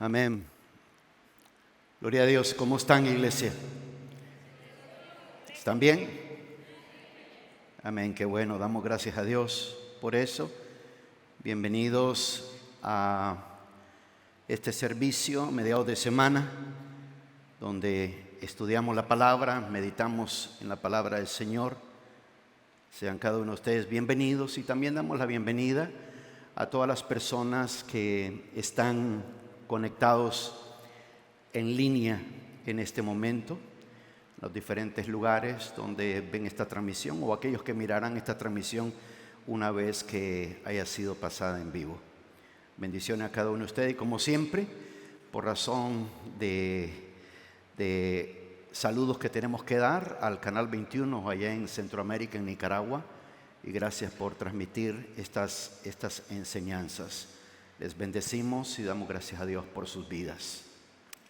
Amén. Gloria a Dios. ¿Cómo están, iglesia? ¿Están bien? Amén. Qué bueno. Damos gracias a Dios por eso. Bienvenidos a este servicio a mediados de semana, donde estudiamos la palabra, meditamos en la palabra del Señor. Sean cada uno de ustedes bienvenidos, y también damos la bienvenida a todas las personas que están conectados en línea en este momento, los diferentes lugares donde ven esta transmisión, o aquellos que mirarán esta transmisión una vez que haya sido pasada en vivo. Bendiciones a cada uno de ustedes, y como siempre, por razón de saludos que tenemos que dar al Canal 21 allá en Centroamérica, en Nicaragua, y gracias por transmitir estas enseñanzas. Les bendecimos y damos gracias a Dios por sus vidas.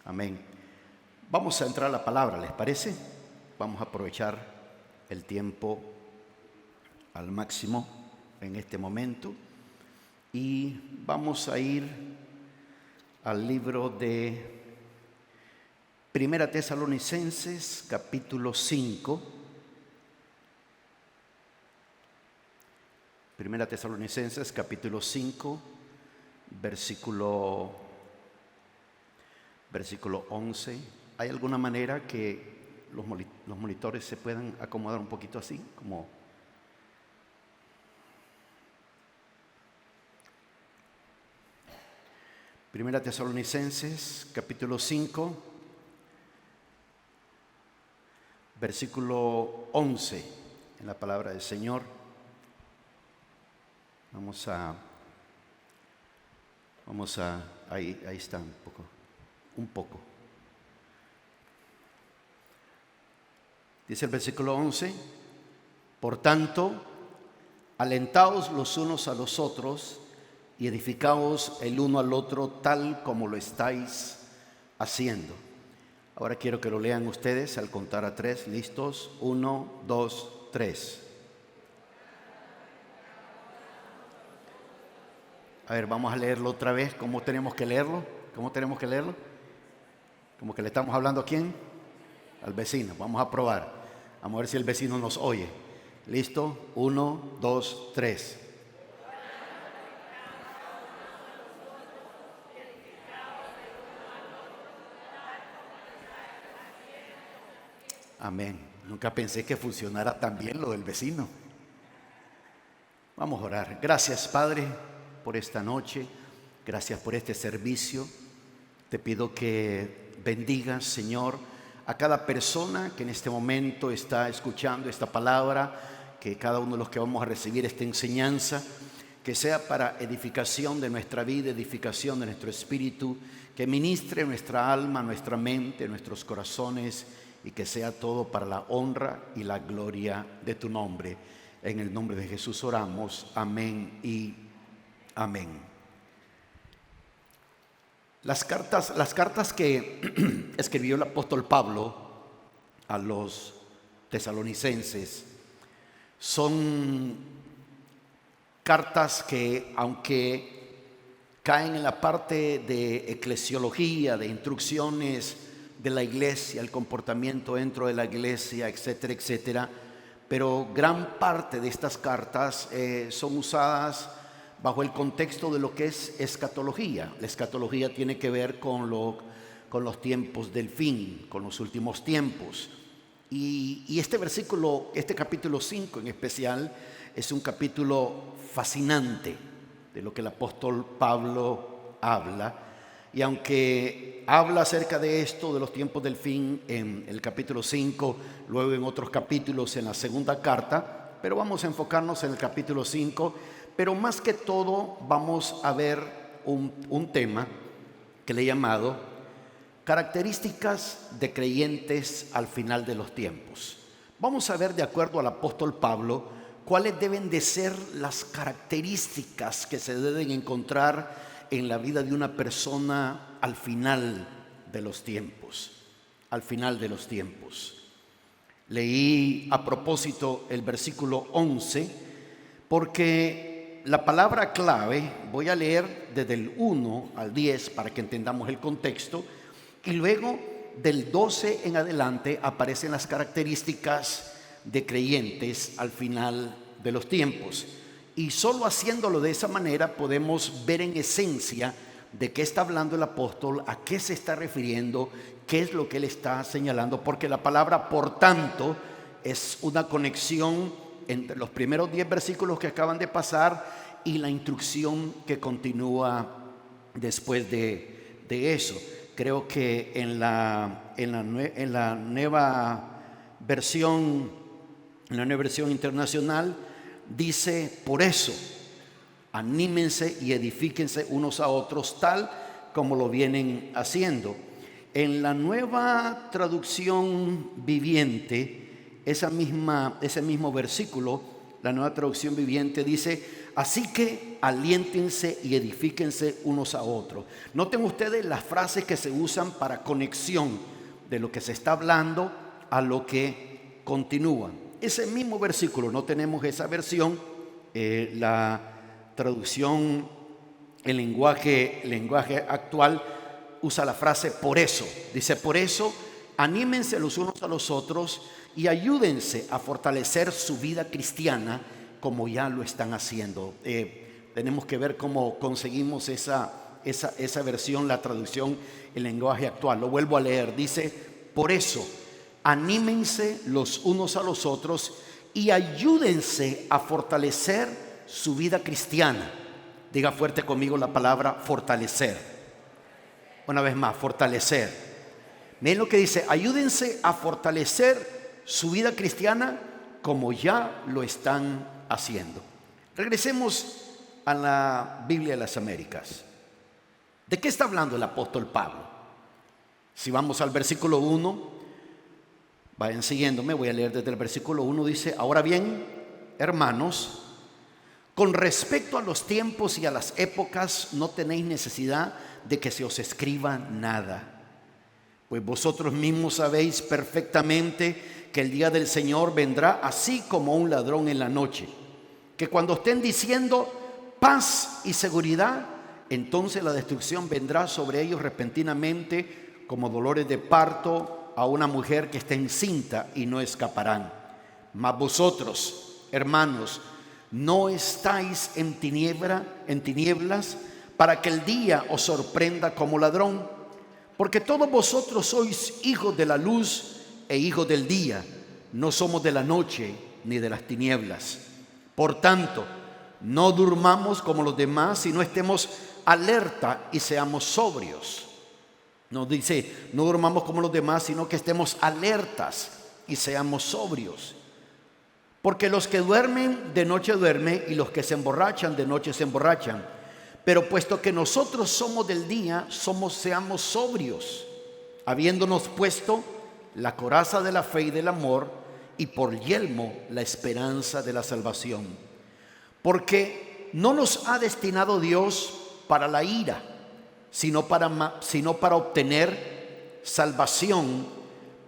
Amén. Vamos a entrar a la palabra, ¿les parece? Vamos a aprovechar el tiempo al máximo en este momento, y vamos a ir al libro de Primera Tesalonicenses, capítulo 5. Primera Tesalonicenses, capítulo 5, versículo 11. ¿Hay alguna manera que los monitores se puedan acomodar un poquito así? Como Primera Tesalonicenses, capítulo 5, versículo 11, en la palabra del Señor. Vamos a ahí está un poco. Dice el versículo 11: por tanto, alentaos los unos a los otros y edificaos el uno al otro, tal como lo estáis haciendo. Ahora quiero que lo lean ustedes al contar a 3. ¿Listos? 1, 2, 3. A ver, vamos a leerlo otra vez. ¿Cómo tenemos que leerlo? ¿Cómo tenemos que leerlo? Como que le estamos hablando ¿a quién? Al vecino. Vamos a probar. Vamos a ver si el vecino nos oye. ¿Listo? 1, 2, 3. Amén. Nunca pensé que funcionara tan bien lo del vecino. Vamos a orar. Gracias, Padre, por esta noche. Gracias por este servicio. Te pido que bendigas, Señor, a cada persona que en este momento está escuchando esta palabra, que cada uno de los que vamos a recibir esta enseñanza, que sea para edificación de nuestra vida, edificación de nuestro espíritu, que ministre nuestra alma, nuestra mente, nuestros corazones, y que sea todo para la honra y la gloria de tu nombre. En el nombre de Jesús oramos. Amén y amén. Las cartas que escribió el apóstol Pablo a los tesalonicenses son cartas que, aunque caen en la parte de eclesiología, de instrucciones de la iglesia, el comportamiento dentro de la iglesia, etcétera, etcétera, pero gran parte de estas cartas son usadas bajo el contexto de lo que es escatología. La escatología tiene que ver con los tiempos del fin, con los últimos tiempos. Y este versículo, este capítulo 5 en especial, es un capítulo fascinante de lo que el apóstol Pablo habla. Y aunque habla acerca de esto, de los tiempos del fin, en el capítulo 5, luego en otros capítulos en la segunda carta, pero vamos a enfocarnos en el capítulo 5. Pero más que todo vamos a ver un tema que le he llamado características de creyentes al final de los tiempos. Vamos a ver, de acuerdo al apóstol Pablo, cuáles deben de ser las características que se deben encontrar en la vida de una persona al final de los tiempos. Al final de los tiempos. Leí a propósito el versículo 11 porque la palabra clave, voy a leer desde el 1 al 10 para que entendamos el contexto, y luego del 12 en adelante aparecen las características de creyentes al final de los tiempos. Y solo haciéndolo de esa manera podemos ver en esencia de qué está hablando el apóstol, a qué se está refiriendo, qué es lo que él está señalando, porque la palabra por tanto es una conexión entre los primeros 10 versículos que acaban de pasar y la instrucción que continúa después de eso. Creo que en la nueva versión internacional dice: por eso anímense y edifíquense unos a otros tal como lo vienen haciendo. En la nueva traducción viviente, ese mismo versículo, la nueva traducción viviente dice: así que aliéntense y edifíquense unos a otros. Noten ustedes las frases que se usan para conexión de lo que se está hablando a lo que continúa. Ese mismo versículo, no tenemos esa versión, la traducción, el lenguaje actual usa la frase por eso. Dice: por eso anímense los unos a los otros y ayúdense a fortalecer su vida cristiana como ya lo están haciendo. Tenemos que ver cómo conseguimos esa versión, la traducción, el lenguaje actual. Lo vuelvo a leer. Dice: por eso anímense los unos a los otros y ayúdense a fortalecer su vida cristiana. Diga fuerte conmigo la palabra fortalecer. Una vez más, fortalecer. Miren lo que dice: ayúdense a fortalecer su vida cristiana como ya lo están haciendo. Regresemos a la Biblia de las Américas. ¿De qué está hablando el apóstol Pablo? Si vamos al versículo 1, vayan siguiéndome, voy a leer desde el versículo 1. Dice: ahora bien, hermanos, con respecto a los tiempos y a las épocas, no tenéis necesidad de que se os escriba nada, pues vosotros mismos sabéis perfectamente que el día del Señor vendrá así como un ladrón en la noche, que cuando estén diciendo paz y seguridad, entonces la destrucción vendrá sobre ellos repentinamente como dolores de parto a una mujer que está encinta, y no escaparán. Mas vosotros, hermanos, no estáis en tinieblas para que el día os sorprenda como ladrón, porque todos vosotros sois hijos de la luz e hijos del día, no somos de la noche ni de las tinieblas. Por tanto, no durmamos como los demás, sino estemos alerta y seamos sobrios. No dice no durmamos como los demás, sino que estemos alertas y seamos sobrios. Porque los que duermen de noche duermen, y los que se emborrachan de noche se emborrachan. Pero puesto que nosotros somos del día, seamos sobrios, habiéndonos puesto la coraza de la fe y del amor, y por yelmo la esperanza de la salvación. Porque no nos ha destinado Dios para la ira, sino para obtener salvación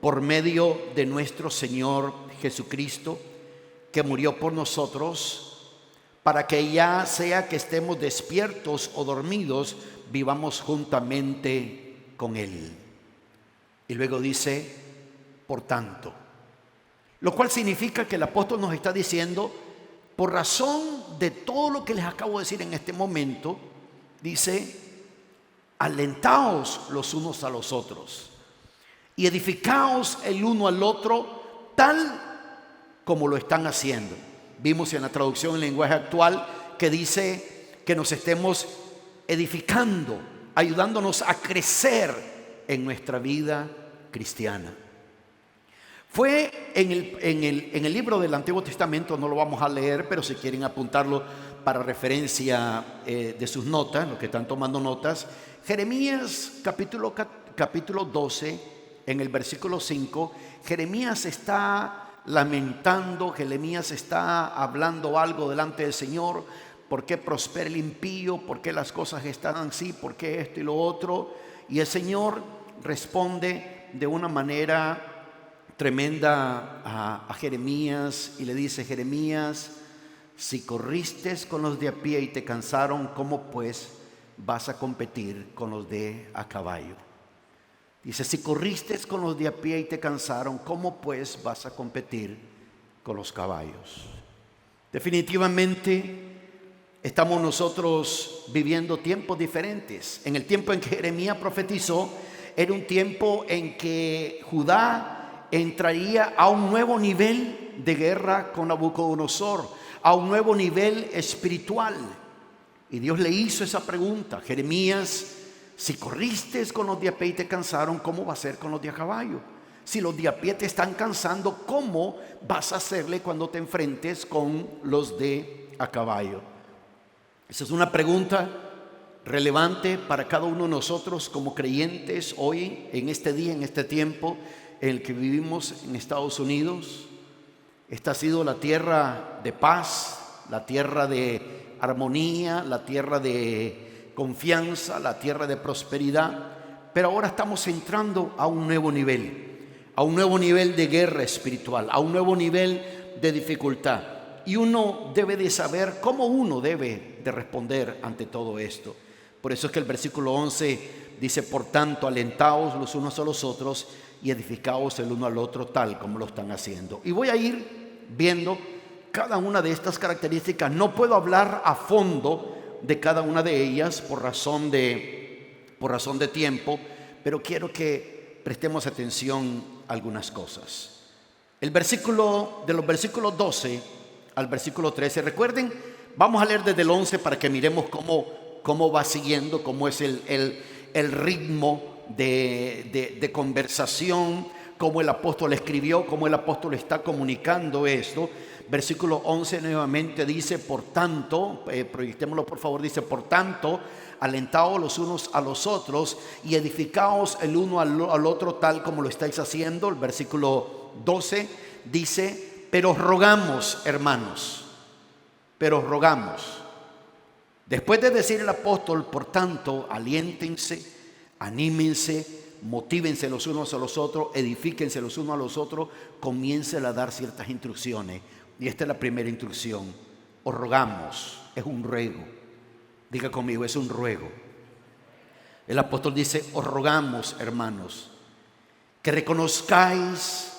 por medio de nuestro Señor Jesucristo, que murió por nosotros, para que ya sea que estemos despiertos o dormidos, vivamos juntamente con Él. Y luego dice: por tanto, lo cual significa que el apóstol nos está diciendo, por razón de todo lo que les acabo de decir en este momento, dice: alentaos los unos a los otros y edificaos el uno al otro tal como lo están haciendo. Vimos en la traducción en lenguaje actual que dice que nos estemos edificando, ayudándonos a crecer en nuestra vida cristiana. Fue en el libro del Antiguo Testamento, no lo vamos a leer, pero si quieren apuntarlo para referencia de sus notas, los que están tomando notas, Jeremías capítulo 12, en el versículo 5, Jeremías está lamentando, Jeremías está hablando algo delante del Señor. ¿Por qué prospera el impío? ¿Por qué las cosas están así? ¿Por qué esto y lo otro? Y el Señor responde de una manera tremenda a Jeremías y le dice: Jeremías, si corriste con los de a pie y te cansaron, ¿cómo pues vas a competir con los de a caballo? Dice, si corriste con los de a pie y te cansaron, ¿cómo pues vas a competir con los caballos? Definitivamente estamos nosotros viviendo tiempos diferentes. En el tiempo en que Jeremías profetizó, era un tiempo en que Judá entraría a un nuevo nivel de guerra con Nabucodonosor, a un nuevo nivel espiritual. Y Dios le hizo esa pregunta: Jeremías, si corriste con los de a pie y te cansaron, ¿cómo va a ser con los de a caballo? Si los de a pie te están cansando, ¿cómo vas a hacerle cuando te enfrentes con los de a caballo? Esa es una pregunta relevante para cada uno de nosotros como creyentes hoy, en este día, en este tiempo en el que vivimos en Estados Unidos. Esta ha sido la tierra de paz, la tierra de armonía, la tierra de confianza, la tierra de prosperidad. Pero ahora estamos entrando a un nuevo nivel de guerra espiritual, a un nuevo nivel de dificultad. Y uno debe de saber cómo uno debe de responder ante todo esto. Por eso es que el versículo 11 dice: por tanto, alentaos los unos a los otros y edificaos el uno al otro, tal como lo están haciendo. Y voy a ir viendo cada una de estas características. No puedo hablar a fondo de cada una de ellas por razón de tiempo, pero quiero que prestemos atención a algunas cosas. De los versículos 12 al versículo 13, recuerden, vamos a leer desde el 11 para que miremos cómo va siguiendo, cómo es el ritmo de conversación, cómo el apóstol escribió, cómo el apóstol está comunicando esto. Versículo 11 nuevamente dice: por tanto, proyectémoslo por favor, dice: por tanto, alentaos los unos a los otros y edificaos el uno al otro, tal como lo estáis haciendo. El versículo 12 dice: pero os rogamos, hermanos, pero os rogamos. Después de decir el apóstol, por tanto, aliéntense, anímense, motívense los unos a los otros, edifíquense los unos a los otros, comiencen a dar ciertas instrucciones. Y esta es la primera instrucción: os rogamos. Es un ruego. Diga conmigo, es un ruego. El apóstol dice: os rogamos, hermanos, que reconozcáis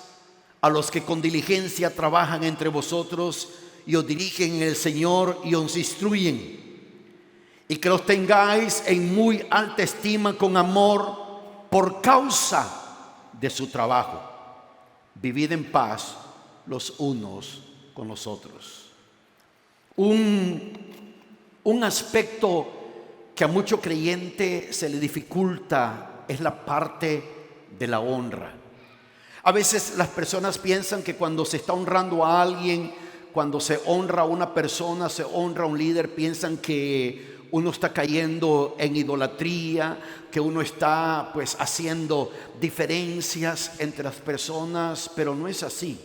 a los que con diligencia trabajan entre vosotros y os dirigen en el Señor y os instruyen, y que los tengáis en muy alta estima con amor por causa de su trabajo. Vivid en paz los unos con los otros. Un aspecto que a mucho creyente se le dificulta es la parte de la honra. A veces las personas piensan que cuando se está honrando a alguien, cuando se honra a una persona, se honra a un líder, piensan que uno está cayendo en idolatría, que uno está pues haciendo diferencias entre las personas, pero no es así.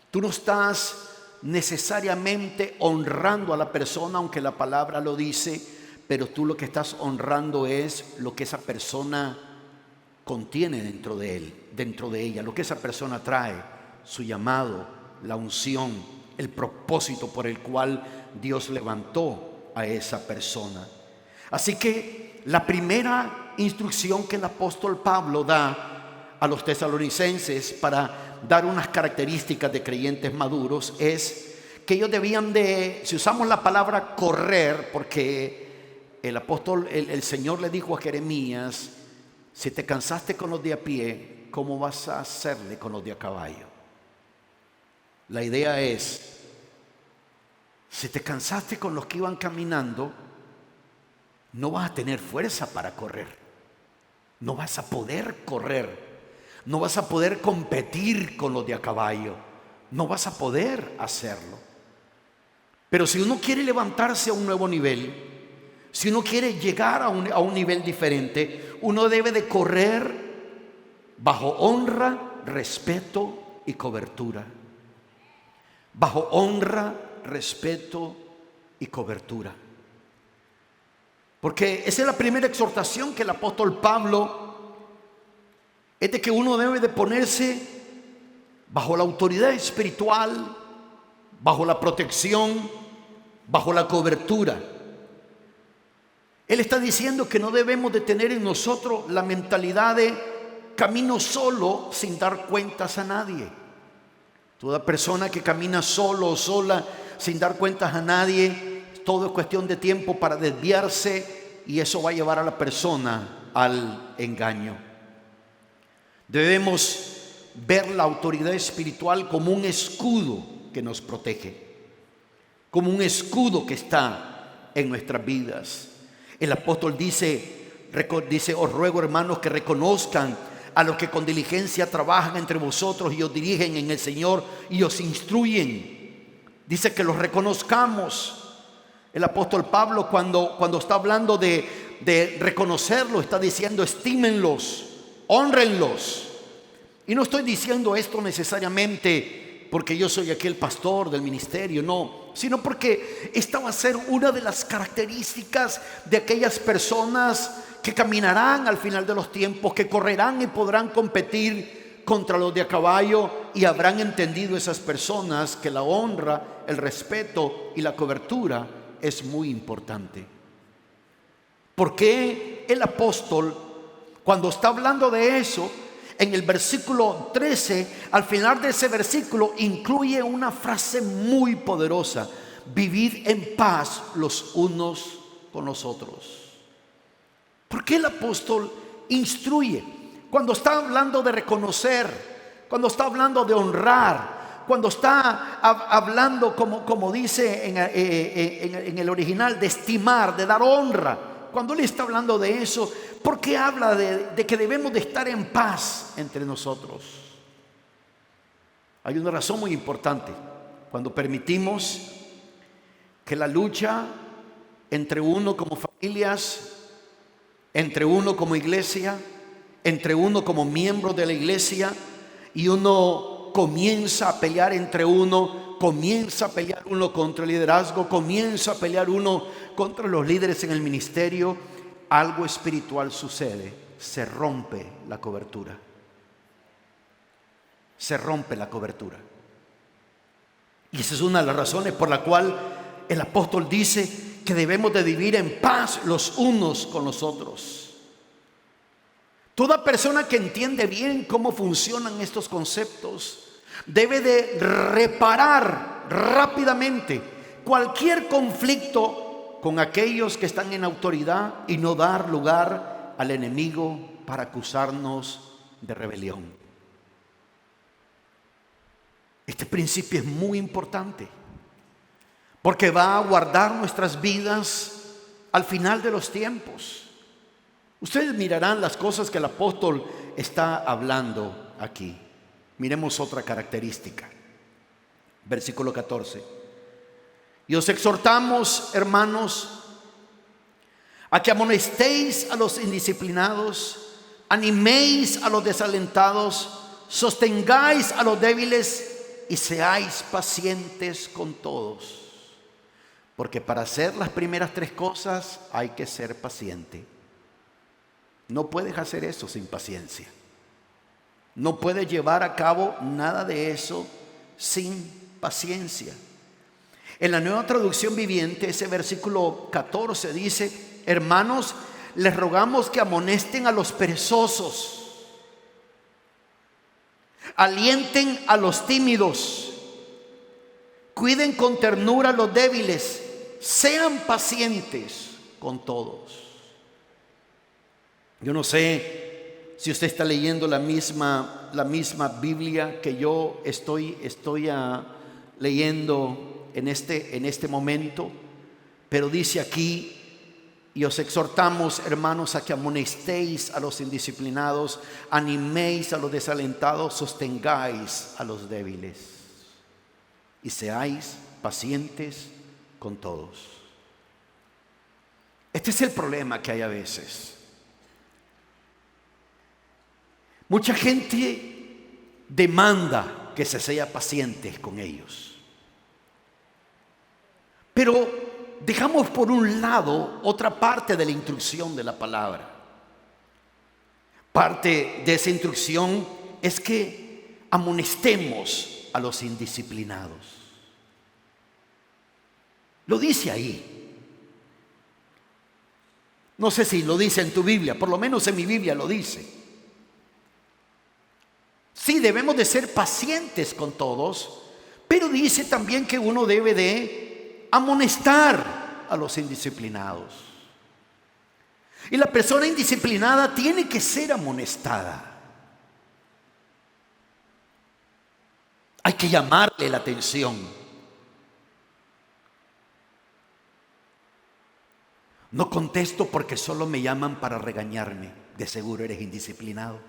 Tú no estás necesariamente honrando a la persona, aunque la palabra lo dice, pero tú lo que estás honrando es lo que esa persona contiene dentro de él, dentro de ella, lo que esa persona trae, su llamado, la unción, el propósito por el cual Dios levantó a esa persona. Así que la primera instrucción que el apóstol Pablo da a los tesalonicenses para dar unas características de creyentes maduros es que ellos debían de, si usamos la palabra correr, porque el apóstol, el Señor le dijo a Jeremías: si te cansaste con los de a pie, ¿cómo vas a hacerle con los de a caballo? La idea es, si te cansaste con los que iban caminando, no vas a tener fuerza para correr. No vas a poder correr. No vas a poder competir con los de a caballo. No vas a poder hacerlo. Pero si uno quiere levantarse a un nuevo nivel, si uno quiere llegar a un nivel diferente, uno debe de correr bajo honra, respeto y cobertura. Bajo honra, respeto y cobertura. Porque esa es la primera exhortación que el apóstol Pablo, es de que uno debe de ponerse bajo la autoridad espiritual bajo la protección, bajo la cobertura. Él está diciendo que no debemos de tener en nosotros la mentalidad de camino solo sin dar cuentas a nadie. Toda persona que camina solo o sola sin dar cuentas a nadie, todo es cuestión de tiempo para desviarse, y eso va a llevar a la persona al engaño. Debemos ver la autoridad espiritual como un escudo que nos protege, como un escudo que está en nuestras vidas. El apóstol dice: os ruego, hermanos, que reconozcan a los que con diligencia trabajan entre vosotros y os dirigen en el Señor y os instruyen. Dice que los reconozcamos. El apóstol Pablo, cuando está hablando de reconocerlo, está diciendo: estímenlos, hónrenlos. Y no estoy diciendo esto necesariamente porque yo soy aquí el pastor del ministerio, no, sino porque esta va a ser una de las características de aquellas personas que caminarán al final de los tiempos, que correrán y podrán competir contra los de a caballo, y habrán entendido esas personas que la honra, el respeto y la cobertura es muy importante. ¿Por qué el apóstol, cuando está hablando de eso, en el versículo 13, al final de ese versículo, incluye una frase muy poderosa: vivid en paz los unos con los otros? ¿Por qué el apóstol instruye? Cuando está hablando de reconocer, cuando está hablando de honrar, cuando está hablando, como dice en el original, de estimar, de dar honra. Cuando él está hablando de eso, ¿por qué habla de que debemos de estar en paz entre nosotros? Hay una razón muy importante. Cuando permitimos que la lucha entre uno como familias, entre uno como iglesia, entre uno como miembro de la iglesia, y uno comienza a pelear entre uno, comienza a pelear uno contra el liderazgo, comienza a pelear uno contra los líderes en el ministerio, algo espiritual sucede: se rompe la cobertura. Se rompe la cobertura. Y esa es una de las razones por la cual el apóstol dice que debemos de vivir en paz los unos con los otros. Toda persona que entiende bien cómo funcionan estos conceptos debe de reparar rápidamente cualquier conflicto con aquellos que están en autoridad y no dar lugar al enemigo para acusarnos de rebelión. Este principio es muy importante porque va a guardar nuestras vidas al final de los tiempos. Ustedes mirarán las cosas que el apóstol está hablando aquí. Miremos otra característica. Versículo 14. Y os exhortamos, hermanos, a que amonestéis a los indisciplinados, animéis a los desalentados, sostengáis a los débiles y seáis pacientes con todos. Porque para hacer las primeras tres cosas hay que ser paciente. No puedes hacer eso sin paciencia. No puedes llevar a cabo nada de eso sin paciencia. En la Nueva Traducción Viviente, ese versículo 14 dice: hermanos, les rogamos que amonesten a los perezosos, alienten a los tímidos, cuiden con ternura a los débiles, sean pacientes con todos. Yo no sé si usted está leyendo la misma Biblia que yo estoy leyendo en este momento, pero dice aquí: y os exhortamos, hermanos, a que amonestéis a los indisciplinados, animéis a los desalentados, sostengáis a los débiles y seáis pacientes con todos. Este es el problema que hay a veces. Mucha gente demanda que se sea paciente con ellos, pero dejamos por un lado otra parte de la instrucción de la palabra. Parte de esa instrucción es que amonestemos a los indisciplinados. Lo dice ahí. No sé si lo dice en tu Biblia, por lo menos en mi Biblia lo dice. Sí, debemos de ser pacientes con todos, pero dice también que uno debe de amonestar a los indisciplinados. Y la persona indisciplinada tiene que ser amonestada. Hay que llamarle la atención. No contesto porque solo me llaman para regañarme. De seguro eres indisciplinado.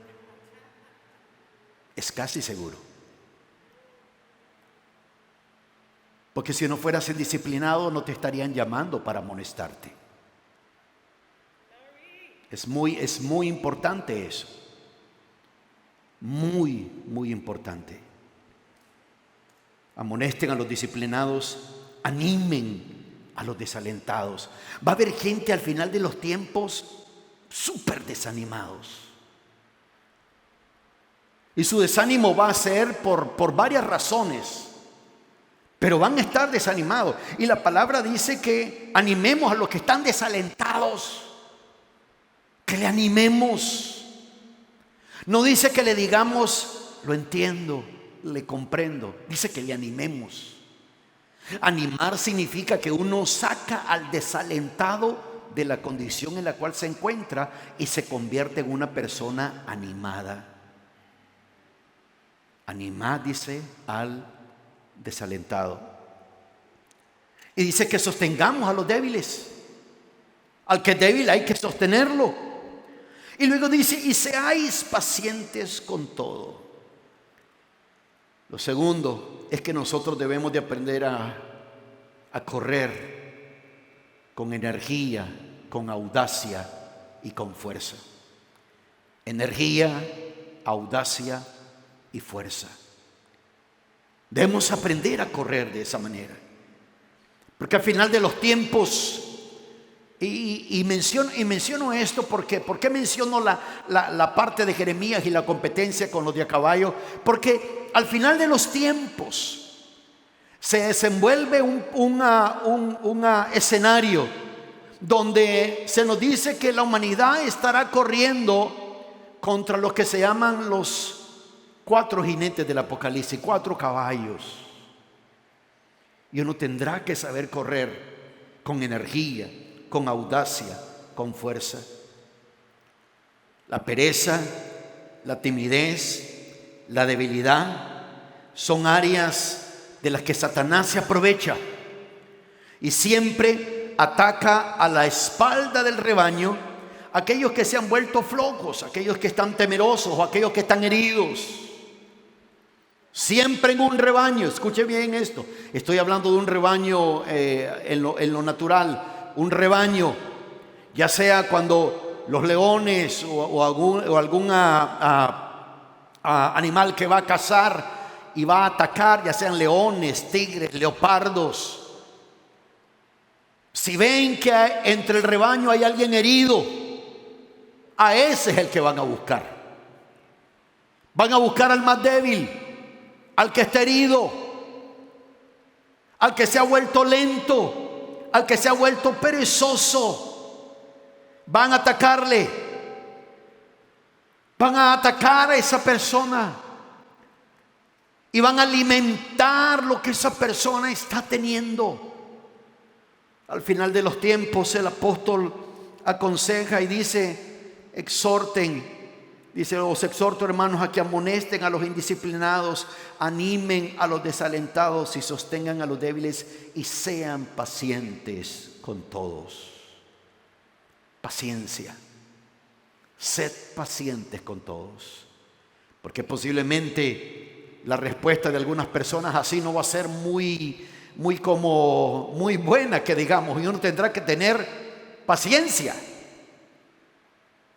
Es casi seguro. Porque si no fueras indisciplinado no te estarían llamando para amonestarte. Es muy importante eso. Muy importante. Amonesten a los disciplinados, animen a los desalentados. Va a haber gente al final de los tiempos súper desanimados. Y su desánimo va a ser por varias razones, pero van a estar desanimados. Y la palabra dice que animemos a los que están desalentados, que le animemos. No dice que le digamos, lo entiendo, le comprendo. Dice que le animemos. Animar significa que uno saca al desalentado de la condición en la cual se encuentra y se convierte en una persona animada. Animad, dice, al desalentado. Y dice que sostengamos a los débiles. Al que es débil hay que sostenerlo. Y luego dice, y seáis pacientes con todo. Lo segundo es que nosotros debemos de aprender a correr con energía, con audacia y con fuerza. Energía, audacia y fuerza. Debemos aprender a correr de esa manera. Porque al final de los tiempos, y menciono esto porque, ¿por qué menciono la parte de Jeremías y la competencia con los de a caballo? Porque al final de los tiempos se desenvuelve un escenario donde se nos dice que la humanidad estará corriendo contra los que se llaman los 4 jinetes del Apocalipsis, 4 caballos. Y uno tendrá que saber correr con energía, con audacia, con fuerza. La pereza, la timidez, la debilidad son áreas de las que Satanás se aprovecha y siempre ataca a la espalda del rebaño aquellos que se han vuelto flojos, aquellos que están temerosos o aquellos que están heridos. Siempre en un rebaño, escuche bien esto, estoy hablando de un rebaño en lo natural. Un rebaño, ya sea cuando los leones o algún animal que va a cazar y va a atacar, ya sean leones, tigres, leopardos. Si ven que entre el rebaño hay alguien herido, a ese es el que van a buscar. Van a buscar al más débil, al que está herido, al que se ha vuelto lento, al que se ha vuelto perezoso. Van a atacarle, van a atacar a esa persona y van a alimentar lo que esa persona está teniendo. Al final de los tiempos el apóstol aconseja y dice, exhorten. Dice, os exhorto, hermanos, a que amonesten a los indisciplinados, animen a los desalentados y sostengan a los débiles y sean pacientes con todos. Paciencia. Sed pacientes con todos. Porque posiblemente la respuesta de algunas personas así no va a ser muy buena, que digamos, y uno tendrá que tener paciencia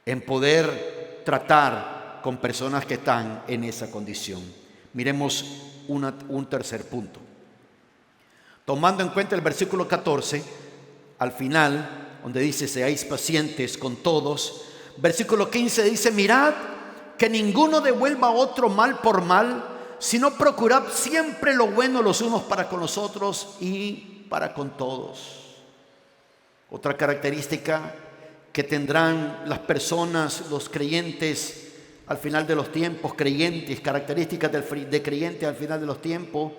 en poder tratar con personas que están en esa condición. Miremos un tercer punto. Tomando en cuenta el versículo 14, al final, donde dice, seáis pacientes con todos. Versículo 15 dice, mirad que ninguno devuelva a otro mal por mal, sino procurad siempre lo bueno los unos para con los otros y para con todos. Otra característica que tendrán las personas, los creyentes al final de los tiempos, características de creyentes al final de los tiempos,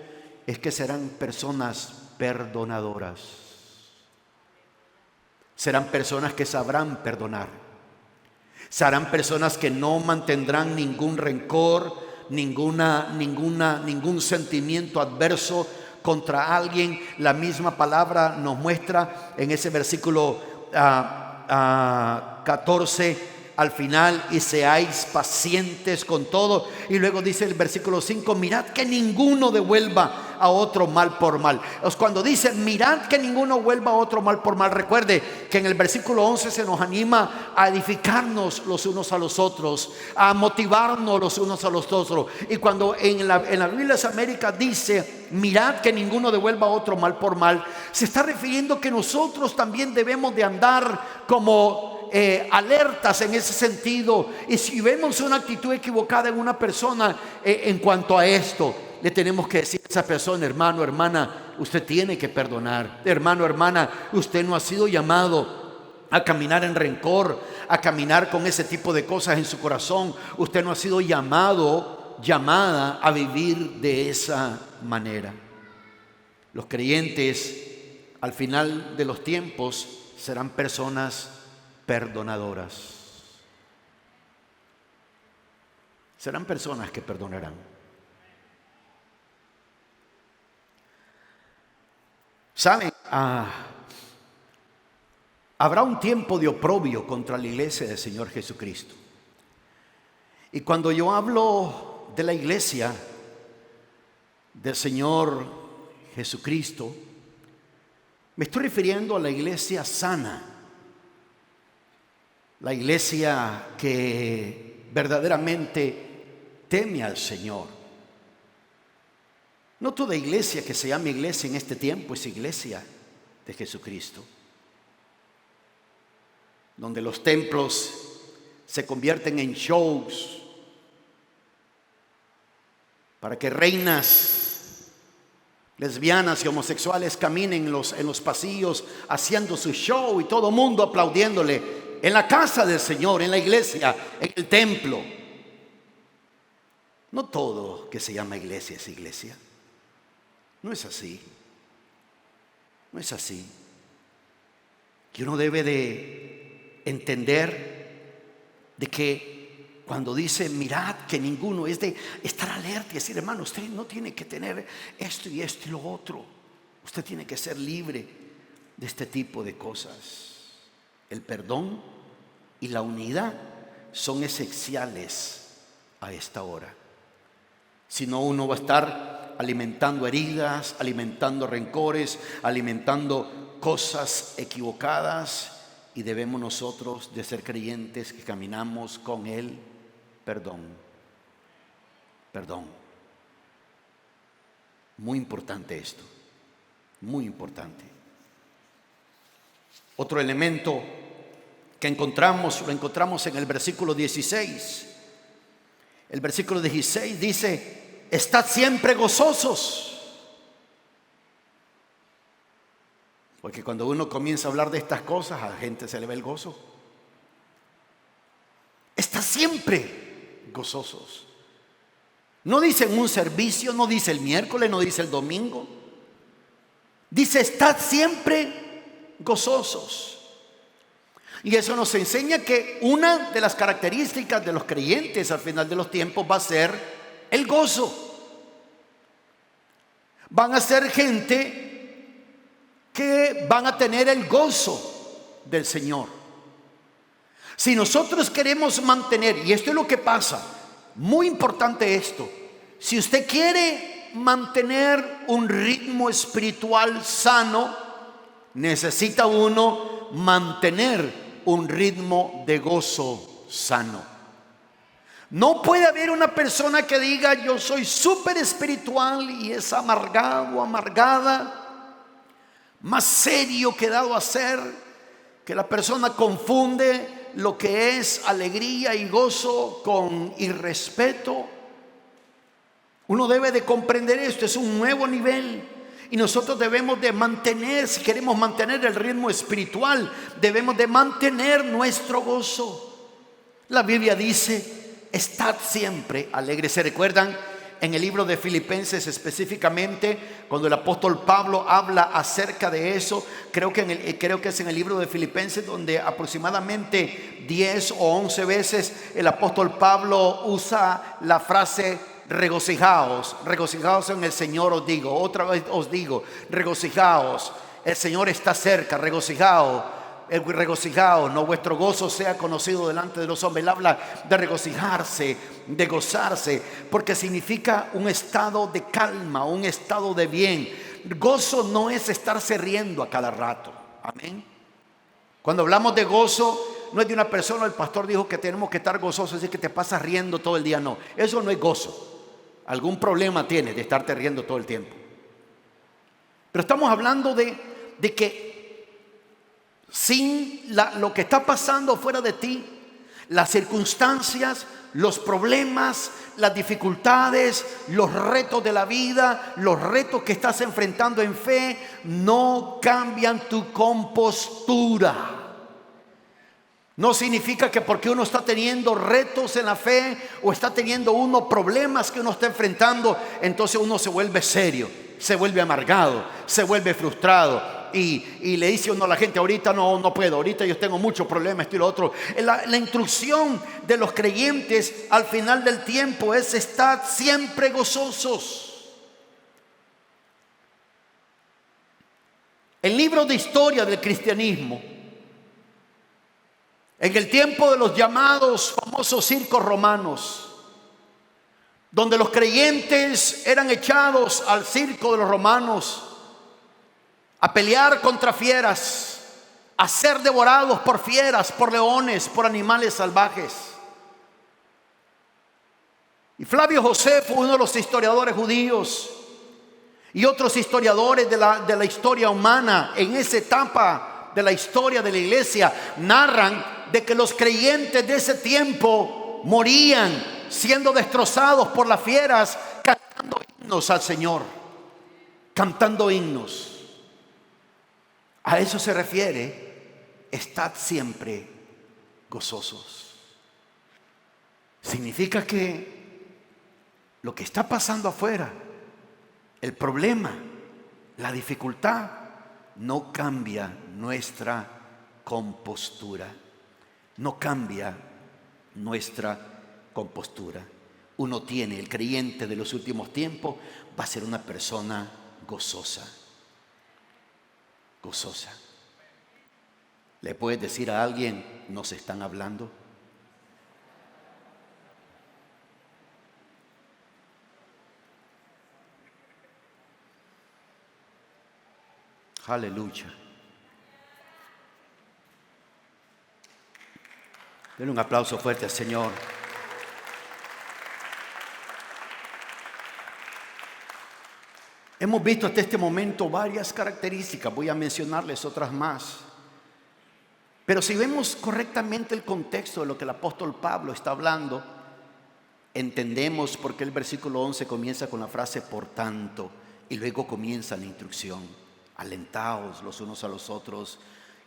es que serán personas perdonadoras. Serán personas que sabrán perdonar. Serán personas que no mantendrán ningún rencor, ningún sentimiento adverso contra alguien. La misma palabra nos muestra en ese versículo 14 al final: y seáis pacientes con todo. Y luego dice el versículo 5: mirad que ninguno devuelva a otro mal por mal. Cuando dice mirad que ninguno vuelva a otro mal por mal, recuerde que en el versículo 11 se nos anima a edificarnos los unos a los otros, a motivarnos los unos a los otros. Y cuando en la Biblia de las Américas dice mirad que ninguno devuelva a otro mal por mal, se está refiriendo que nosotros también debemos de andar como alertas en ese sentido. Y si vemos una actitud equivocada en una persona en cuanto a esto, le tenemos que decir a esa persona: hermano, hermana, usted tiene que perdonar. Hermano, hermana, usted no ha sido llamado a caminar en rencor, a caminar con ese tipo de cosas en su corazón. Usted no ha sido llamada a vivir de esa manera. Los creyentes al final de los tiempos serán personas perdonadoras. Serán personas que perdonarán. ¿Saben? Habrá un tiempo de oprobio contra la iglesia del Señor Jesucristo. Y cuando yo hablo de la iglesia del Señor Jesucristo, me estoy refiriendo a la iglesia sana, la iglesia que verdaderamente teme al Señor. No toda iglesia que se llame iglesia en este tiempo es iglesia de Jesucristo, donde los templos se convierten en shows para que reinas lesbianas y homosexuales caminen en los pasillos haciendo su show y todo mundo aplaudiéndole. En la casa del Señor, en la iglesia, en el templo. No todo que se llama iglesia es iglesia. No es así. No es así. Que uno debe de entender de que cuando dice mirad que ninguno, es de estar alerta y decir: hermano, usted no tiene que tener esto y esto y lo otro. Usted tiene que ser libre de este tipo de cosas. El perdón y la unidad son esenciales a esta hora. Si no, uno va a estar alimentando heridas, alimentando rencores, alimentando cosas equivocadas. Y debemos nosotros de ser creyentes que caminamos con el perdón. Perdón. Muy importante esto. Muy importante. Otro elemento que lo encontramos en el versículo 16. El versículo 16 dice: estad siempre gozosos. Porque cuando uno comienza a hablar de estas cosas, a la gente se le ve el gozo. Estad siempre gozosos. No dice en un servicio, no dice el miércoles, no dice el domingo. Dice: estad siempre gozosos. Y eso nos enseña que una de las características de los creyentes al final de los tiempos va a ser el gozo. Van a ser gente que van a tener el gozo del Señor. Si nosotros queremos mantener, y esto es lo que pasa, muy importante esto, si usted quiere mantener un ritmo espiritual sano, necesita uno mantener un ritmo de gozo sano. No puede haber una persona que diga: yo soy súper espiritual, y es amargado o amargada, más serio que dado a ser, que la persona confunde lo que es alegría y gozo con irrespeto. Uno debe de comprender esto, es un nuevo nivel. Y nosotros debemos de mantener, si queremos mantener el ritmo espiritual, debemos de mantener nuestro gozo. La Biblia dice, estad siempre alegres. ¿Se recuerdan? En el libro de Filipenses específicamente, cuando el apóstol Pablo habla acerca de eso, creo que es en el libro de Filipenses donde aproximadamente 10 o 11 veces el apóstol Pablo usa la frase regocijaos. Regocijaos en el Señor os digo, otra vez os digo, regocijaos, el Señor está cerca, regocijaos. Regocijaos, no vuestro gozo sea conocido delante de los hombres. Él habla de regocijarse, de gozarse, porque significa un estado de calma, un estado de bien. Gozo no es estarse riendo a cada rato. Amén. Cuando hablamos de gozo, no es de una persona. El pastor dijo que tenemos que estar gozosos, es decir, que te pasas riendo todo el día. No, eso no es gozo. Algún problema tienes de estarte riendo todo el tiempo. Pero estamos hablando de que sin lo que está pasando fuera de ti, las circunstancias, los problemas, las dificultades, los retos de la vida, los retos que estás enfrentando en fe, no cambian tu compostura. No significa que porque uno está teniendo retos en la fe o está teniendo uno problemas que uno está enfrentando, entonces uno se vuelve serio, se vuelve amargado, se vuelve frustrado. Y le dice uno a la gente, ahorita no puedo, ahorita yo tengo muchos problemas, esto y lo otro. La instrucción de los creyentes al final del tiempo es estar siempre gozosos. El libro de historia del cristianismo, en el tiempo de los llamados famosos circos romanos, donde los creyentes eran echados al circo de los romanos a pelear contra fieras, a ser devorados por fieras, por leones, por animales salvajes. Y Flavio Josefo, uno de los historiadores judíos, y otros historiadores de la historia humana en esa etapa de la historia de la iglesia, narran de que los creyentes de ese tiempo morían siendo destrozados por las fieras, cantando himnos al Señor, cantando himnos. A eso se refiere, estad siempre gozosos. Significa que lo que está pasando afuera, el problema, la dificultad, no cambia nuestra compostura. No cambia nuestra compostura. Uno tiene, el creyente de los últimos tiempos va a ser una persona gozosa. Gozosa. ¿Le puedes decir a alguien, nos están hablando? Aleluya. Denle un aplauso fuerte al Señor. Hemos visto hasta este momento varias características, voy a mencionarles otras más. Pero si vemos correctamente el contexto de lo que el apóstol Pablo está hablando, entendemos por qué el versículo 11 comienza con la frase por tanto y luego comienza la instrucción. Alentaos los unos a los otros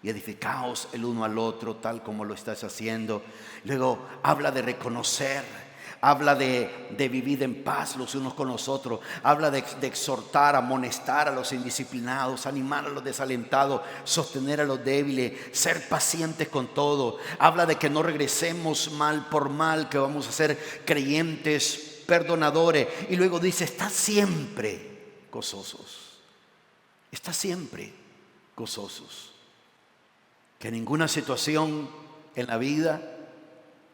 y edificaos el uno al otro tal como lo estás haciendo. Luego habla de reconocer. Habla de vivir en paz los unos con los otros. Habla de exhortar, amonestar a los indisciplinados, animar a los desalentados, sostener a los débiles, ser pacientes con todo. Habla de que no regresemos mal por mal, que vamos a ser creyentes perdonadores. Y luego dice, está siempre gozosos. Está siempre gozosos. Que ninguna situación en la vida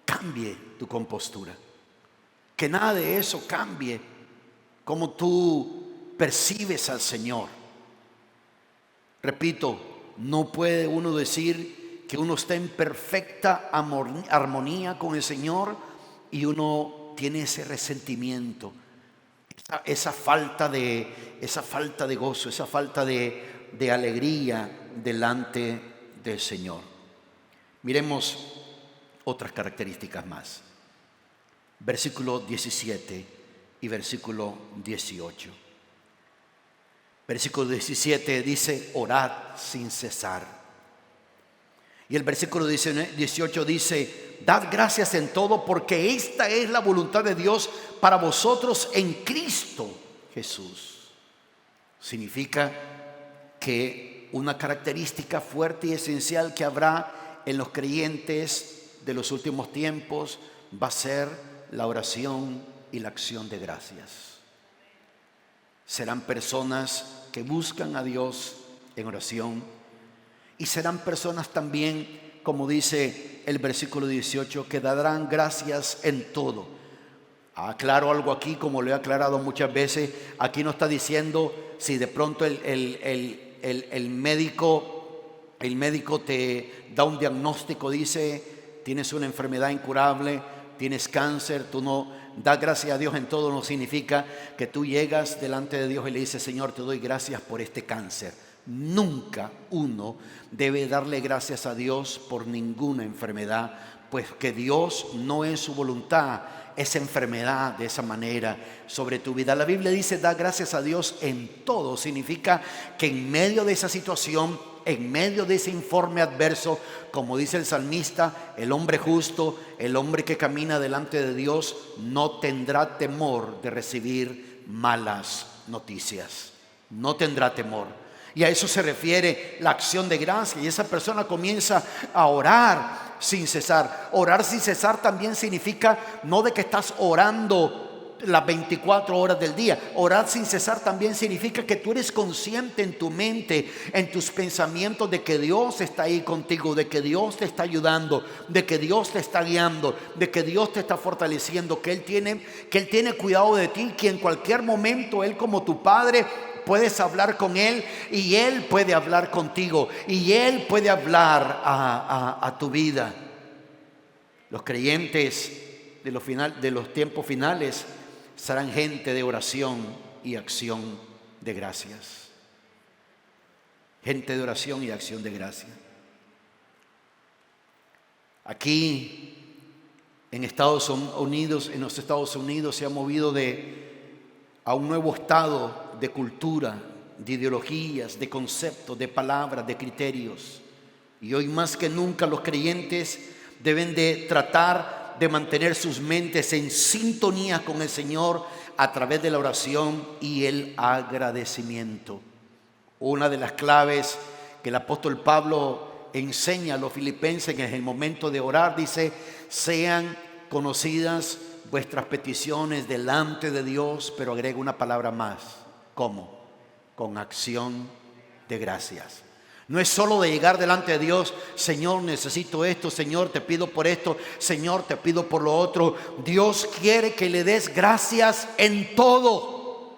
cambie tu compostura. Que nada de eso cambie como tú percibes al Señor. Repito, no puede uno decir que uno está en perfecta armonía con el Señor y uno tiene ese resentimiento, esa falta de gozo, esa falta de alegría delante del Señor. Miremos otras características más. Versículo 17 y versículo 18. Versículo 17 dice, orad sin cesar. Y el versículo 18 dice, dad gracias en todo, porque esta es la voluntad de Dios para vosotros en Cristo Jesús. Significa que una característica fuerte y esencial que habrá en los creyentes de los últimos tiempos va a ser la oración y la acción de gracias. Serán personas que buscan a Dios en oración y serán personas también, como dice el versículo 18, que darán gracias en todo. Aclaro algo aquí, como lo he aclarado muchas veces. Aquí no está diciendo si de pronto el médico te da un diagnóstico, dice, tienes una enfermedad incurable, tienes cáncer, tú no das gracias a Dios en todo. No significa que tú llegas delante de Dios y le dices, Señor, te doy gracias por este cáncer. Nunca uno debe darle gracias a Dios por ninguna enfermedad, pues que Dios no es su voluntad esa enfermedad de esa manera sobre tu vida. La Biblia dice, da gracias a Dios en todo. Significa que en medio de esa situación, en medio de ese informe adverso, como dice el salmista, el hombre justo, el hombre que camina delante de Dios, no tendrá temor de recibir malas noticias. No tendrá temor. Y a eso se refiere la acción de gracia. Y esa persona comienza a orar sin cesar. Orar sin cesar también significa no de que estás orando las 24 horas del día. Orar sin cesar también significa que tú eres consciente en tu mente, en tus pensamientos, de que Dios está ahí contigo, de que Dios te está ayudando, de que Dios te está guiando, de que Dios te está fortaleciendo, que Él tiene cuidado de ti, que en cualquier momento Él, como tu Padre, puedes hablar con Él y Él puede hablar contigo y Él puede hablar a tu vida. Los creyentes de los tiempos finales serán gente de oración y acción de gracias. Gente de oración y acción de gracias. Aquí en Estados Unidos, en los Estados Unidos se ha movido a un nuevo estado de cultura, de ideologías, de conceptos, de palabras, de criterios. Y hoy más que nunca los creyentes deben de tratar de mantener sus mentes en sintonía con el Señor a través de la oración y el agradecimiento. Una de las claves que el apóstol Pablo enseña a los filipenses en el momento de orar, dice, sean conocidas vuestras peticiones delante de Dios, pero agrega una palabra más. ¿Cómo? Con acción de gracias. No es solo de llegar delante de Dios, Señor, necesito esto, Señor, te pido por esto, Señor, te pido por lo otro. Dios quiere que le des gracias en todo.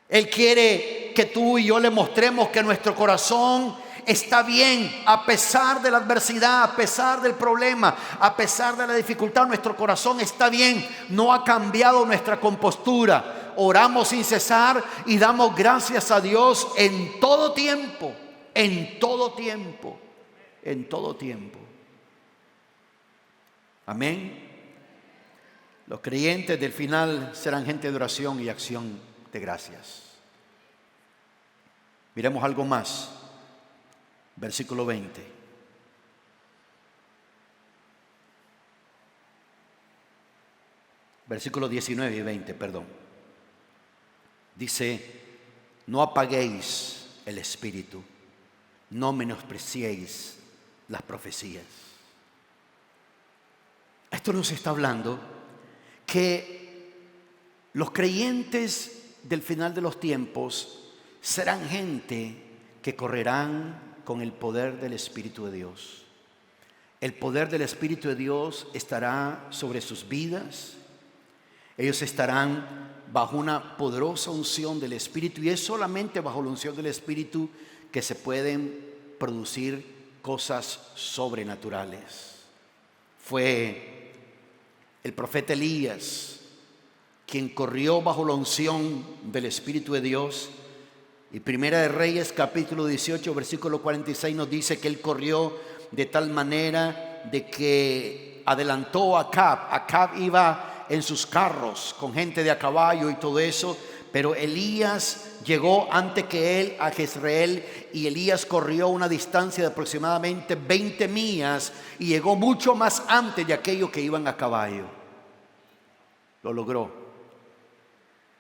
Él quiere que tú y yo le mostremos que nuestro corazón está bien a pesar de la adversidad, a pesar del problema, a pesar de la dificultad. Nuestro corazón está bien, no ha cambiado nuestra compostura. Oramos sin cesar y damos gracias a Dios en todo tiempo, en todo tiempo, en todo tiempo. Amén. Los creyentes del final serán gente de oración y acción de gracias. Miremos algo más. Versículo 20. Versículos 19 y 20, perdón. Dice, no apaguéis el espíritu, no menospreciéis las profecías. Esto nos está hablando que los creyentes del final de los tiempos serán gente que correrán con el poder del Espíritu de Dios. El poder del Espíritu de Dios estará sobre sus vidas. Ellos estarán bajo una poderosa unción del Espíritu, y es solamente bajo la unción del Espíritu que se pueden producir cosas sobrenaturales. Fue el profeta Elías quien corrió bajo la unción del Espíritu de Dios. Y Primera de Reyes capítulo 18 versículo 46 nos dice que él corrió de tal manera de que adelantó a Acab. Acab iba en sus carros con gente de a caballo y todo eso, Pero Elías llegó antes que él a Jezreel, y Elías corrió una distancia de aproximadamente 20 millas y llegó mucho más antes de aquellos que iban a caballo. Lo logró.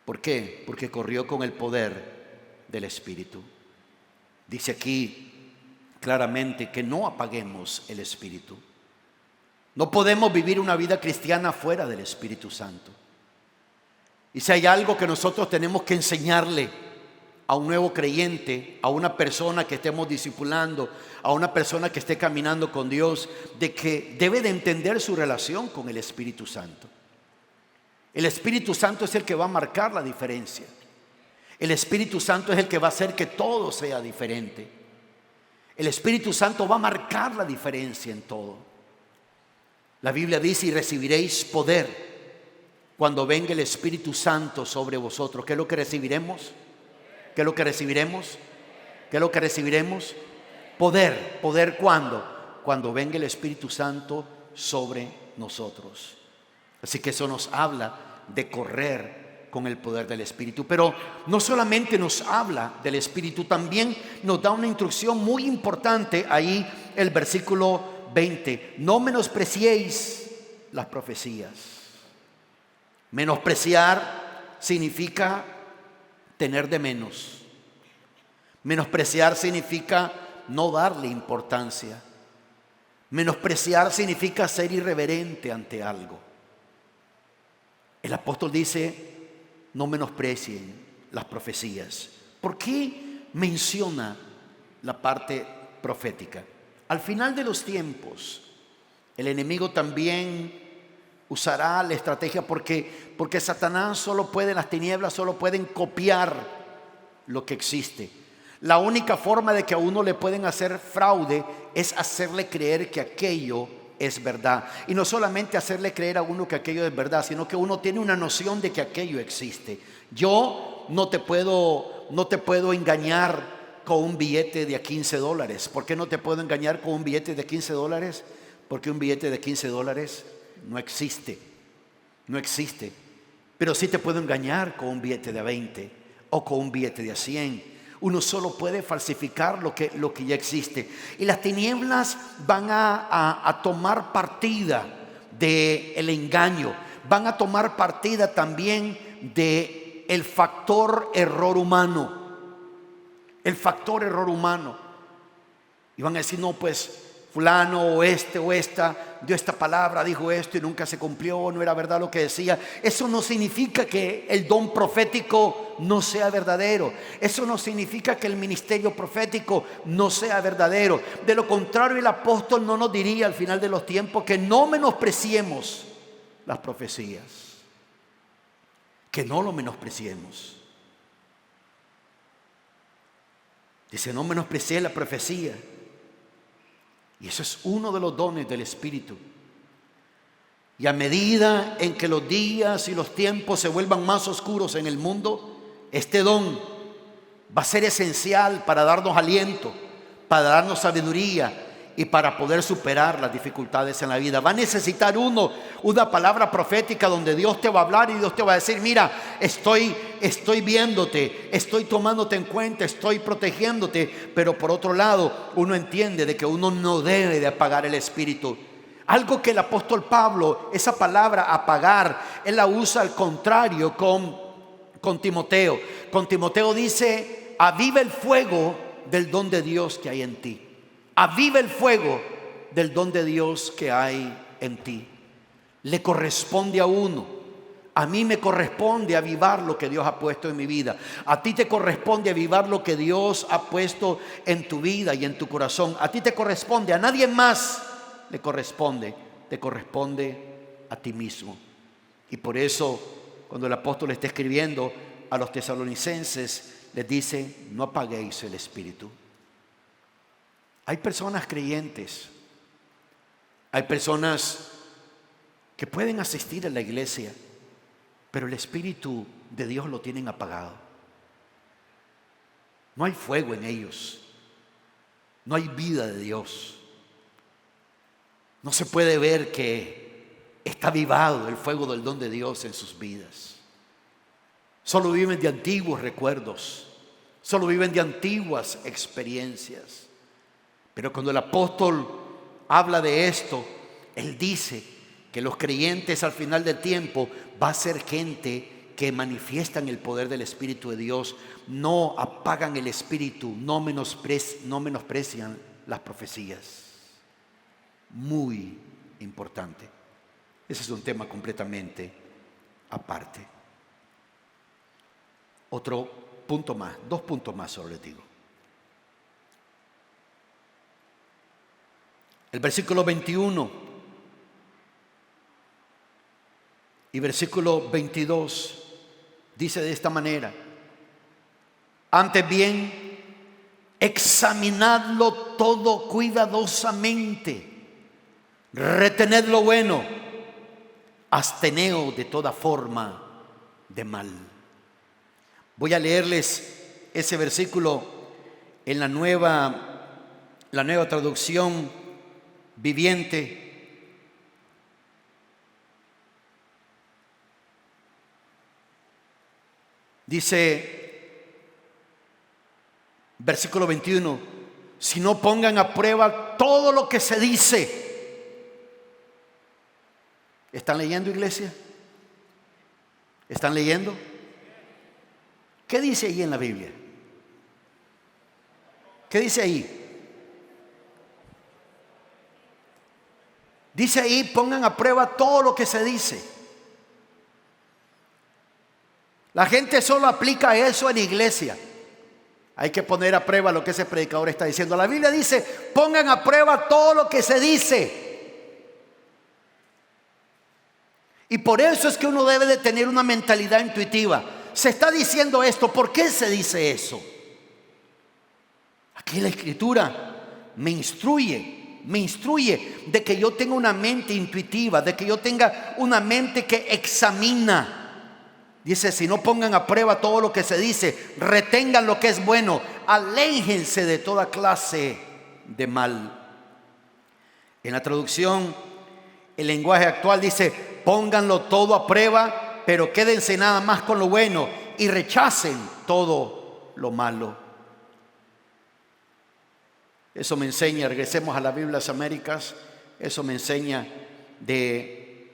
¿Por qué? Porque corrió con el poder del Espíritu. Dice aquí claramente que no apaguemos el Espíritu. No podemos vivir una vida cristiana fuera del Espíritu Santo. Y si hay algo que nosotros tenemos que enseñarle a un nuevo creyente, a una persona que estemos discipulando, a una persona que esté caminando con Dios, de que debe de entender su relación con el Espíritu Santo. El Espíritu Santo es el que va a marcar la diferencia. El Espíritu Santo es el que va a hacer que todo sea diferente. El Espíritu Santo va a marcar la diferencia en todo. La Biblia dice: y recibiréis poder cuando venga el Espíritu Santo sobre vosotros. ¿Qué es lo que recibiremos? ¿Qué es lo que recibiremos? ¿Qué es lo que recibiremos? Poder. ¿Poder cuándo? Cuando venga el Espíritu Santo sobre nosotros. Así que eso nos habla de correr con el poder del Espíritu. Pero no solamente nos habla del Espíritu, también nos da una instrucción muy importante ahí, el versículo 20. No menospreciéis las profecías. Menospreciar significa tener de menos. Menospreciar significa no darle importancia. Menospreciar significa ser irreverente ante algo. El apóstol dice: no menosprecien las profecías. ¿Por qué menciona la parte profética? Al final de los tiempos, el enemigo también usará la estrategia, porque Satanás solo puede, las tinieblas solo pueden copiar lo que existe. La única forma de que a uno le pueden hacer fraude es hacerle creer que aquello es verdad. Y no solamente hacerle creer a uno que aquello es verdad, sino que uno tiene una noción de que aquello existe. Yo no te puedo engañar con un billete de $15. ¿Por qué no te puedo engañar con un billete de $15? Porque un billete de $15 no existe. No existe. Pero sí te puedo engañar con un billete de 20 o con un billete de 100. Uno solo puede falsificar lo que ya existe. Y las tinieblas van a tomar partida del engaño. Van a tomar partida también del factor error humano. El factor error humano. Y van a decir: no, pues fulano o esta dio esta palabra, dijo esto y nunca se cumplió, no era verdad lo que decía. Eso no significa que el don profético no sea verdadero. Eso no significa que el ministerio profético no sea verdadero. De lo contrario, el apóstol no nos diría al final de los tiempos que no menospreciemos las profecías. Que no lo menospreciemos. Dice: no menosprecié la profecía. Y eso es uno de los dones del Espíritu. Y a medida en que los días y los tiempos se vuelvan más oscuros en el mundo, este don va a ser esencial para darnos aliento, para darnos sabiduría y para poder superar las dificultades en la vida. Va a necesitar uno una palabra profética donde Dios te va a hablar y Dios te va a decir: mira, estoy viéndote, estoy tomándote en cuenta, estoy protegiéndote. Pero por otro lado, uno entiende de que uno no debe de apagar el espíritu. Algo que el apóstol Pablo, esa palabra apagar, él la usa al contrario con Timoteo. Con Timoteo dice: aviva el fuego del don de Dios que hay en ti. Aviva el fuego del don de Dios que hay en ti. Le corresponde a uno. A mí me corresponde avivar lo que Dios ha puesto en mi vida. A ti te corresponde avivar lo que Dios ha puesto en tu vida y en tu corazón. A ti te corresponde, a nadie más le corresponde. Te corresponde a ti mismo. Y por eso, cuando el apóstol está escribiendo a los tesalonicenses, les dice: no apaguéis el espíritu. Hay personas creyentes, hay personas que pueden asistir a la iglesia, pero el Espíritu de Dios lo tienen apagado. No hay fuego en ellos, no hay vida de Dios. No se puede ver que está avivado el fuego del don de Dios en sus vidas. solo viven de antiguos recuerdos, solo viven de antiguas experiencias. Pero cuando el apóstol habla de esto, él dice que los creyentes al final del tiempo va a ser gente que manifiestan el poder del Espíritu de Dios, no apagan el Espíritu, no menosprecian las profecías. Muy importante. Ese es un tema completamente aparte. Otro punto más, 2 puntos más solo les digo. El versículo 21 y versículo 22 dice de esta manera: antes bien, examinadlo todo cuidadosamente, retened lo bueno, absteneos de toda forma de mal. Voy a leerles ese versículo en la nueva traducción viviente. Dice, versículo 21, si no pongan a prueba todo lo que se dice. ¿Están leyendo, iglesia? ¿Están leyendo? ¿Qué dice ahí en la Biblia? ¿Qué dice ahí? Dice ahí, pongan a prueba todo lo que se dice. La gente solo aplica eso en iglesia. Hay que poner a prueba lo que ese predicador está diciendo. La Biblia dice, pongan a prueba todo lo que se dice. Y por eso es que uno debe de tener una mentalidad intuitiva. Se está diciendo esto, ¿por qué se dice eso? Aquí la Escritura me instruye de que yo tenga una mente intuitiva, de que yo tenga una mente que examina. Dice, si no pongan a prueba todo lo que se dice, retengan lo que es bueno, aléjense de toda clase de mal. En la traducción, el lenguaje actual dice, pónganlo todo a prueba, pero quédense nada más con lo bueno y rechacen todo lo malo. Eso me enseña, regresemos a las Biblias Américas, eso me enseña de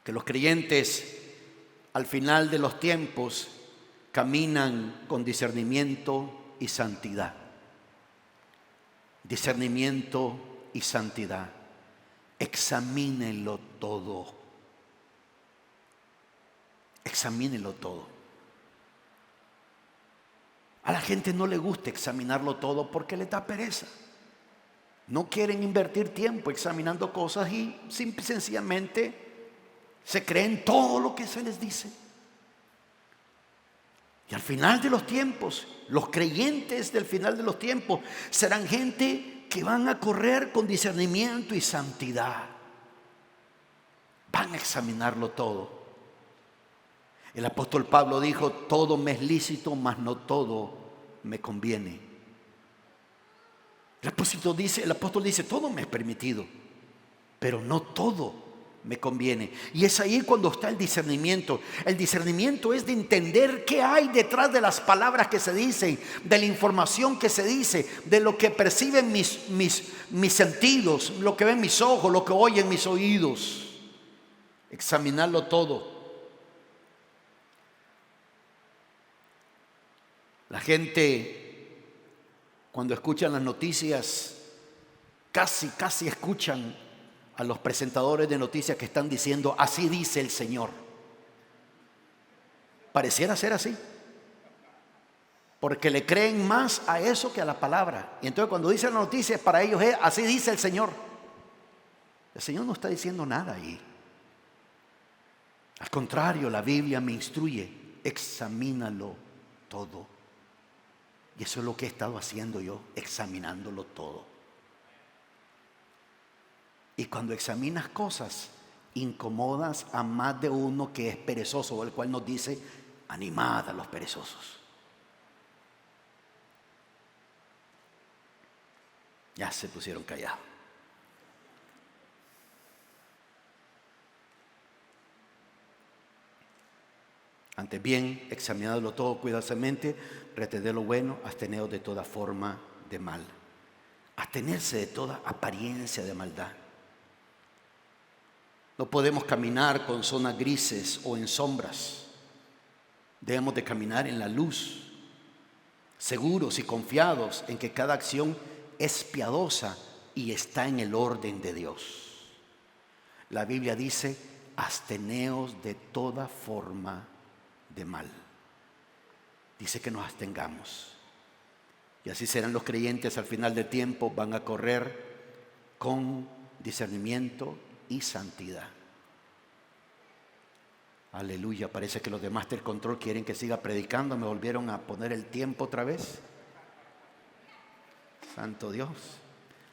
que los creyentes al final de los tiempos caminan con discernimiento y santidad. Discernimiento y santidad. Examínenlo todo. Examínenlo todo. A la gente no le gusta examinarlo todo porque le da pereza. No quieren invertir tiempo examinando cosas y sencillamente se creen todo lo que se les dice. Y al final de los tiempos, los creyentes del final de los tiempos serán gente que van a correr con discernimiento y santidad. Van a examinarlo todo. El apóstol Pablo dijo, todo me es lícito, mas no todo me conviene. El apóstol dice, todo me es permitido, pero no todo me conviene. Y es ahí cuando está el discernimiento. El discernimiento es de entender qué hay detrás de las palabras que se dicen, de la información que se dice, de lo que perciben mis sentidos, lo que ven mis ojos, lo que oyen mis oídos. Examinarlo todo. La gente, cuando escuchan las noticias, casi escuchan a los presentadores de noticias que están diciendo, así dice el Señor. Pareciera ser así, porque le creen más a eso que a la palabra. Y entonces cuando dicen las noticias, para ellos es, así dice el Señor. El Señor no está diciendo nada ahí. Al contrario, la Biblia me instruye, examínalo todo. Y eso es lo que he estado haciendo yo, examinándolo todo. Y cuando examinas cosas, incomodas a más de uno que es perezoso, el cual nos dice, animad a los perezosos. Ya se pusieron callados. Antes bien, examinadlo todo cuidadosamente, retened lo bueno, absteneos de toda forma de mal. Abstenerse de toda apariencia de maldad. No podemos caminar con zonas grises o en sombras. Debemos de caminar en la luz, seguros y confiados en que cada acción es piadosa y está en el orden de Dios. La Biblia dice, absteneos de toda forma de mal. Dice que nos abstengamos. Y así serán los creyentes al final del tiempo, van a correr con discernimiento y santidad. Aleluya, parece que los de Master Control quieren que siga predicando. Me volvieron a poner el tiempo otra vez. Santo Dios.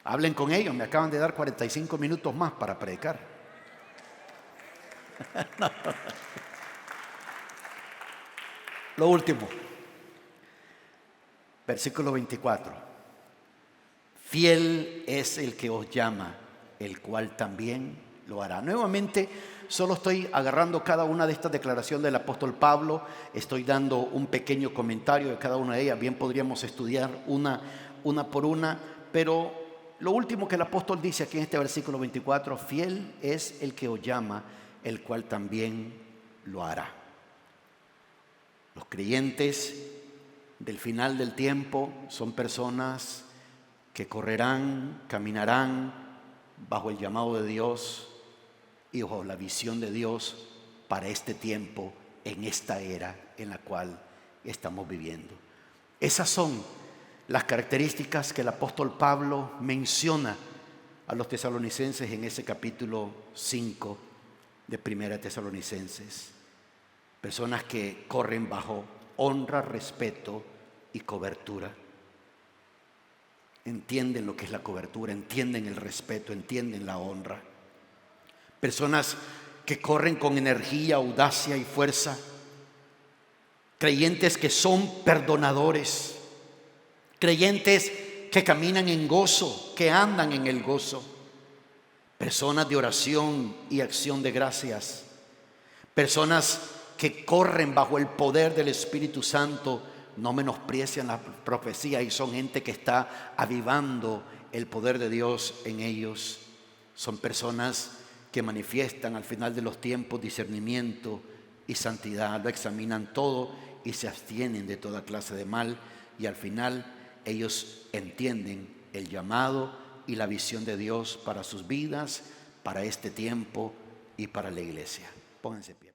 Hablen con ellos, me acaban de dar 45 minutos más para predicar. No. Lo último, versículo 24. Fiel es el que os llama, el cual también lo hará. Nuevamente, solo estoy agarrando cada una de estas declaraciones del apóstol Pablo. Estoy dando un pequeño comentario de cada una de ellas. Bien podríamos estudiar una por una, pero lo último que el apóstol dice aquí en este versículo 24, fiel es el que os llama, el cual también lo hará. Los creyentes del final del tiempo son personas que correrán, caminarán bajo el llamado de Dios y bajo la visión de Dios para este tiempo, en esta era en la cual estamos viviendo. Esas son las características que el apóstol Pablo menciona a los tesalonicenses en ese capítulo 5 de Primera Tesalonicenses. Personas que corren bajo honra, respeto y cobertura. Entienden lo que es la cobertura, entienden el respeto, entienden la honra. Personas que corren con energía, audacia y fuerza. Creyentes que son perdonadores. Creyentes que caminan en gozo, que andan en el gozo. Personas de oración y acción de gracias. Personas que corren bajo el poder del Espíritu Santo, no menosprecian la profecía y son gente que está avivando el poder de Dios en ellos. Son personas que manifiestan al final de los tiempos discernimiento y santidad, lo examinan todo y se abstienen de toda clase de mal, y al final ellos entienden el llamado y la visión de Dios para sus vidas, para este tiempo y para la iglesia. Pónganse en pie.